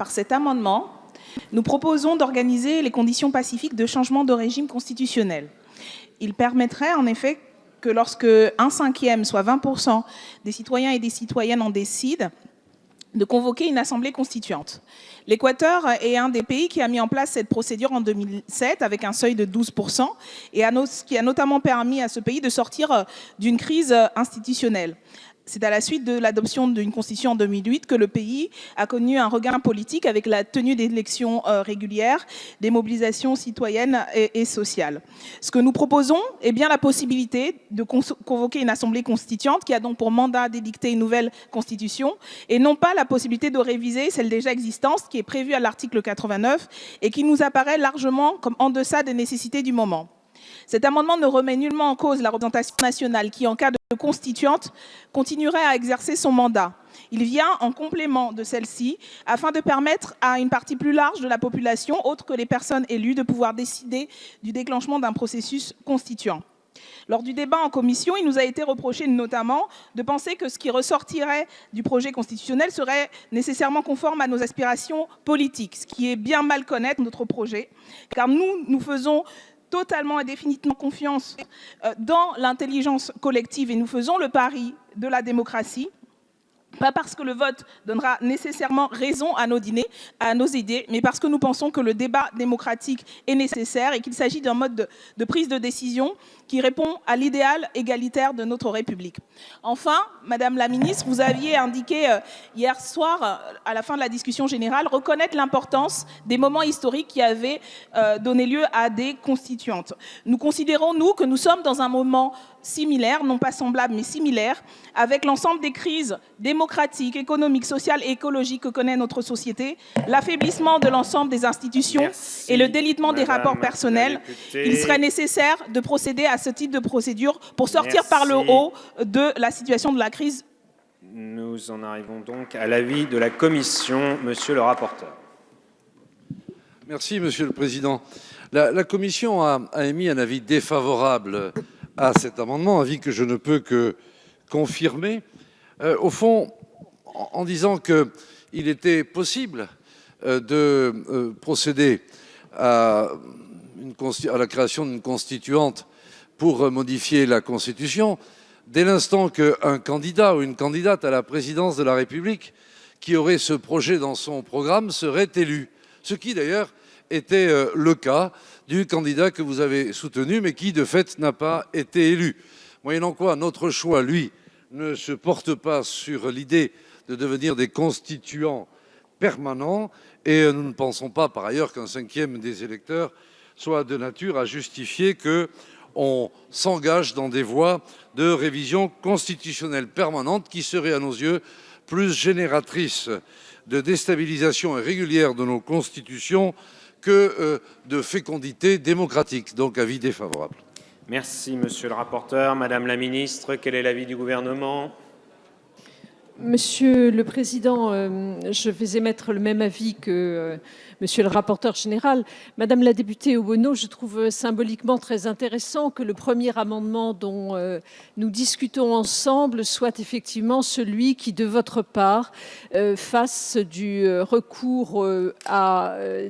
Par cet amendement, nous proposons d'organiser les conditions pacifiques de changement de régime constitutionnel. Il permettrait en effet que lorsque 1/5, soit 20% des citoyens et des citoyennes en décident, de convoquer une assemblée constituante. L'Équateur est un des pays qui a mis en place cette procédure en 2007 avec un seuil de 12% et qui a notamment permis à ce pays de sortir d'une crise institutionnelle. C'est à la suite de l'adoption d'une constitution en 2008 que le pays a connu un regain politique avec la tenue d'élections régulières, des mobilisations citoyennes et sociales. Ce que nous proposons est bien la possibilité de convoquer une assemblée constituante qui a donc pour mandat d'édicter une nouvelle constitution et non pas la possibilité de réviser celle déjà existante qui est prévue à l'article 89 et qui nous apparaît largement comme en deçà des nécessités du moment. Cet amendement ne remet nullement en cause la représentation nationale qui, en cas de constituante, continuerait à exercer son mandat. Il vient en complément de celle-ci afin de permettre à une partie plus large de la population, autre que les personnes élues, de pouvoir décider du déclenchement d'un processus constituant. Lors du débat en commission, il nous a été reproché notamment de penser que ce qui ressortirait du projet constitutionnel serait nécessairement conforme à nos aspirations politiques, ce qui est bien mal connaître notre projet, car nous faisons totalement et définitivement confiance dans l'intelligence collective et nous faisons le pari de la démocratie. Pas parce que le vote donnera nécessairement raison à nos idées, mais parce que nous pensons que le débat démocratique est nécessaire et qu'il s'agit d'un mode de prise de décision qui répond à l'idéal égalitaire de notre République. Enfin, Madame la Ministre, vous aviez indiqué hier soir, à la fin de la discussion générale, reconnaître l'importance des moments historiques qui avaient donné lieu à des constituantes. Nous considérons, nous, que nous sommes dans un moment similaire, non pas semblable, mais similaire, avec l'ensemble des crises démocratiques, économiques, sociales et écologiques que connaît notre société, l'affaiblissement de l'ensemble des institutions et le délitement des rapports personnels. Il serait nécessaire de procéder à ce type de procédure pour sortir par le haut de la situation de la crise. Nous en arrivons donc à l'avis de la Commission. Monsieur le rapporteur. Merci, Monsieur le Président. La Commission a émis un avis défavorable à cet amendement, avis que je ne peux que confirmer, au fond, en disant qu'il était possible de procéder à la création d'une constituante pour modifier la Constitution dès l'instant qu'un candidat ou une candidate à la présidence de la République qui aurait ce projet dans son programme serait élu. Ce qui d'ailleurs était le cas du candidat que vous avez soutenu, mais qui de fait n'a pas été élu. Moyennant quoi, notre choix, lui, ne se porte pas sur l'idée de devenir des constituants permanents et nous ne pensons pas par ailleurs qu'un 5e des électeurs soit de nature à justifier qu'on s'engage dans des voies de révision constitutionnelle permanente qui seraient à nos yeux plus génératrices de déstabilisation régulière de nos constitutions que de fécondité démocratique. Donc avis défavorable. Merci, Monsieur le rapporteur. Madame la Ministre, quel est l'avis du Gouvernement ? Monsieur le Président, je vais émettre le même avis que Monsieur le rapporteur général. Madame la députée Obono, je trouve symboliquement très intéressant que le premier amendement dont nous discutons ensemble soit effectivement celui qui, de votre part, fasse du recours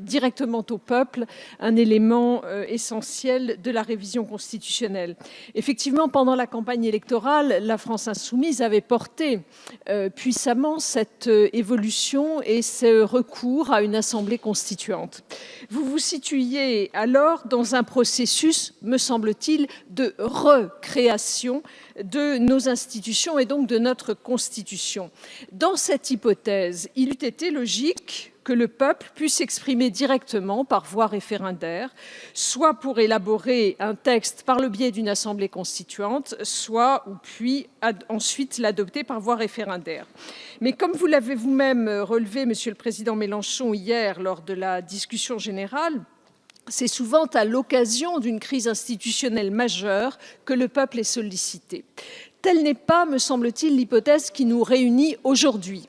directement au peuple un élément essentiel de la révision constitutionnelle. Effectivement, pendant la campagne électorale, la France insoumise avait porté puissamment cette évolution et ce recours à une assemblée constituante. Vous vous situiez alors dans un processus, me semble-t-il, de recréation de nos institutions et donc de notre Constitution. Dans cette hypothèse, il eût été logique que le peuple puisse s'exprimer directement par voie référendaire, soit pour élaborer un texte par le biais d'une assemblée constituante, soit puis ensuite l'adopter par voie référendaire. Mais comme vous l'avez vous-même relevé, Monsieur le Président Mélenchon, hier lors de la discussion générale, c'est souvent à l'occasion d'une crise institutionnelle majeure que le peuple est sollicité. Telle n'est pas, me semble-t-il, l'hypothèse qui nous réunit aujourd'hui.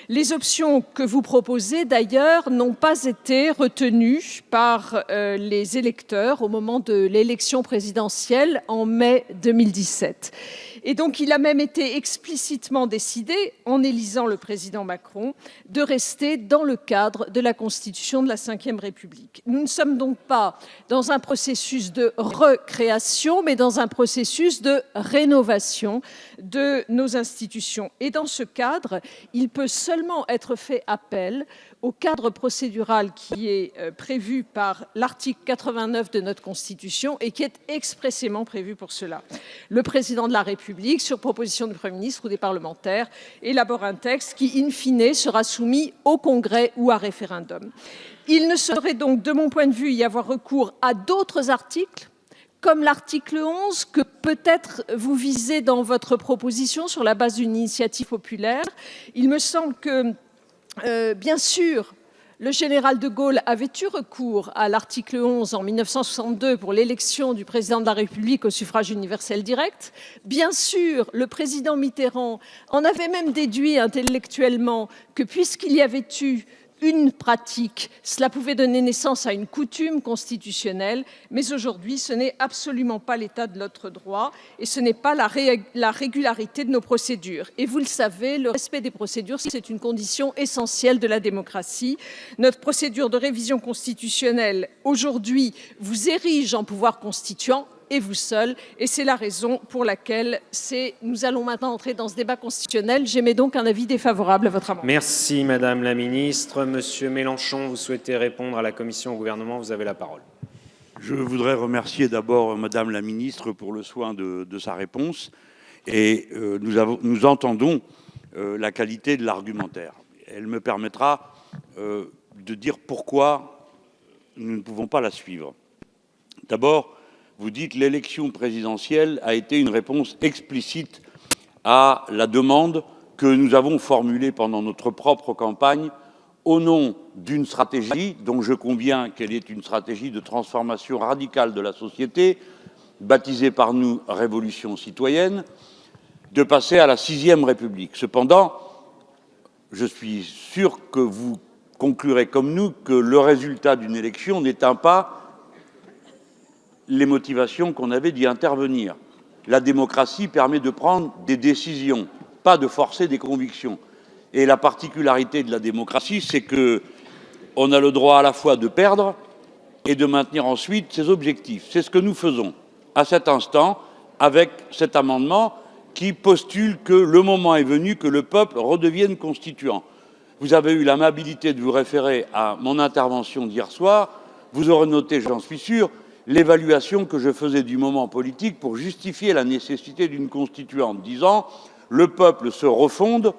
Les options que vous proposez, d'ailleurs, n'ont pas été retenues par les électeurs au moment de l'élection présidentielle en mai 2017. Et donc, il a même été explicitement décidé, en élisant le président Macron, de rester dans le cadre de la Constitution de la Ve République. Nous ne sommes donc pas dans un processus de recréation, mais dans un processus de rénovation de nos institutions. Et dans ce cadre, il peut seulement être fait appel au cadre procédural qui est prévu par l'article 89 de notre Constitution et qui est expressément prévu pour cela. Le président de la République, sur proposition du Premier ministre ou des parlementaires, élabore un texte qui, in fine, sera soumis au Congrès ou à référendum. Il ne saurait donc, de mon point de vue, y avoir recours à d'autres articles, comme l'article 11, que peut-être vous visez dans votre proposition sur la base d'une initiative populaire. Il me semble que, bien sûr, le général de Gaulle avait eu recours à l'article 11 en 1962 pour l'élection du président de la République au suffrage universel direct. Bien sûr, le président Mitterrand en avait même déduit intellectuellement que puisqu'il y avait eu une pratique, cela pouvait donner naissance à une coutume constitutionnelle, mais aujourd'hui, ce n'est absolument pas l'état de notre droit et ce n'est pas la régularité de nos procédures. Et vous le savez, le respect des procédures, c'est une condition essentielle de la démocratie. Notre procédure de révision constitutionnelle, aujourd'hui, vous érige en pouvoir constituant, et vous seul, et c'est la raison pour laquelle nous allons maintenant entrer dans ce débat constitutionnel. J'émets donc un avis défavorable à votre amendement. Merci Madame la Ministre. Monsieur Mélenchon, vous souhaitez répondre à la Commission, au gouvernement, vous avez la parole. Je voudrais remercier d'abord Madame la Ministre pour le soin de sa réponse et nous entendons la qualité de l'argumentaire. Elle me permettra de dire pourquoi nous ne pouvons pas la suivre. D'abord, vous dites l'élection présidentielle a été une réponse explicite à la demande que nous avons formulée pendant notre propre campagne au nom d'une stratégie dont je conviens qu'elle est une stratégie de transformation radicale de la société, baptisée par nous Révolution citoyenne, de passer à la 6e République. Cependant, je suis sûr que vous conclurez comme nous que le résultat d'une élection n'éteint pas les motivations qu'on avait d'y intervenir. La démocratie permet de prendre des décisions, pas de forcer des convictions. Et la particularité de la démocratie, c'est qu'on a le droit à la fois de perdre et de maintenir ensuite ses objectifs. C'est ce que nous faisons à cet instant avec cet amendement qui postule que le moment est venu que le peuple redevienne constituant. Vous avez eu l'amabilité de vous référer à mon intervention d'hier soir. Vous aurez noté, j'en suis sûr, l'évaluation que je faisais du moment politique pour justifier la nécessité d'une constituante, disant « le peuple se refonde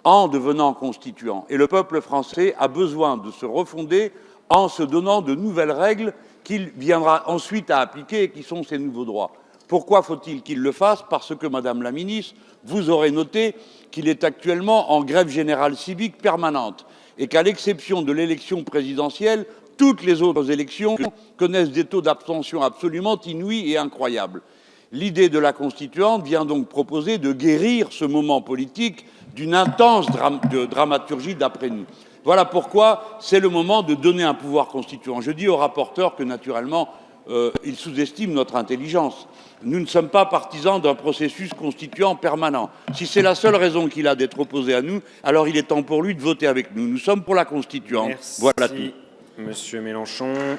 en devenant constituant ». Et le peuple français a besoin de se refonder en se donnant de nouvelles règles qu'il viendra ensuite à appliquer et qui sont ses nouveaux droits. Pourquoi faut-il qu'il le fasse? Parce que, Madame la Ministre, vous aurez noté qu'il est actuellement en grève générale civique permanente et qu'à l'exception de l'élection présidentielle, toutes les autres élections connaissent des taux d'abstention absolument inouïs et incroyables. L'idée de la constituante vient donc proposer de guérir ce moment politique d'une intense dramaturgie d'après nous. Voilà pourquoi c'est le moment de donner un pouvoir constituant. Je dis au rapporteur que, naturellement, il sous-estime notre intelligence. Nous ne sommes pas partisans d'un processus constituant permanent. Si c'est la seule raison qu'il a d'être opposé à nous, alors il est temps pour lui de voter avec nous. Nous sommes pour la constituante. Merci. Voilà tout. Monsieur Mélenchon.